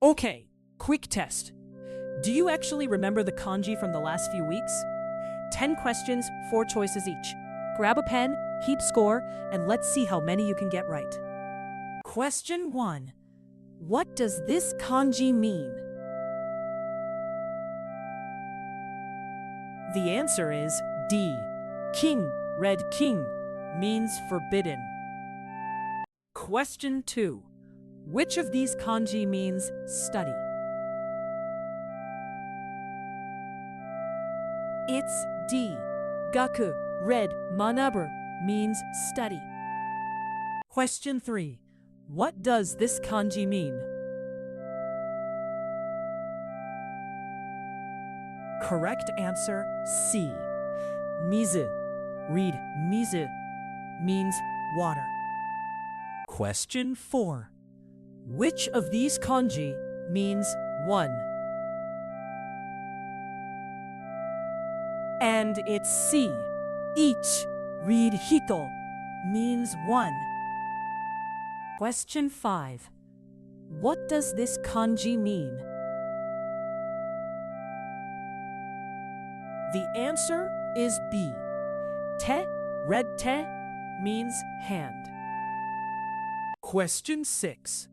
Okay, quick test. Do you actually remember the kanji from the last few weeks? 10 questions, 4 choices each. Grab a pen, keep score, and let's see how many you can get right. Question 1. What does this kanji mean? The answer is D. King, red king, means forbidden. Question 2. Which of these kanji means study? It's D. Gaku, red, manabu, means study. Question 3. What does this kanji mean? Correct answer, C. Mizu, read mizu, means water. Question 4. Which of these kanji means one? And it's C. Each, read hito, means one. Question 5. What does this kanji mean? The answer is B. Te, red te, means hand. Question 6.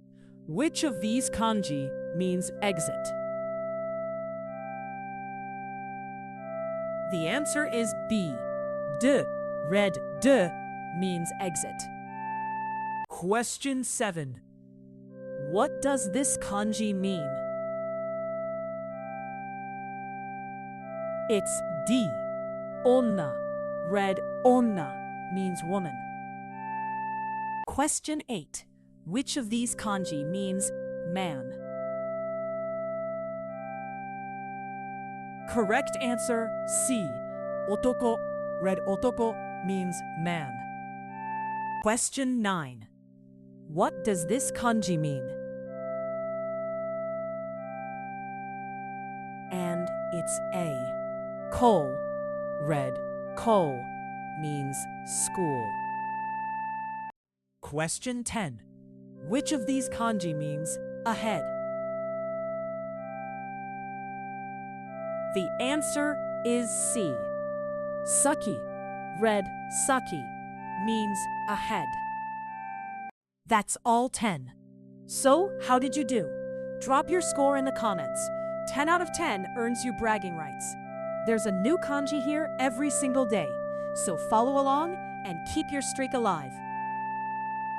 Which of these kanji means exit? The answer is B. De, red de, means exit. Question 7. What does this kanji mean? It's D. Onna, red onna, means woman. Question 8. Which of these kanji means man? Correct answer, C. Otoko, red otoko, means man. Question 9. What does this kanji mean? And it's A. Ko, red ko, means school. Question 10. Which of these kanji means ahead? The answer is C. Saki, red saki, means ahead. That's all 10. So, how did you do? Drop your score in the comments. 10 out of 10 earns you bragging rights. There's a new kanji here every single day, so follow along and keep your streak alive.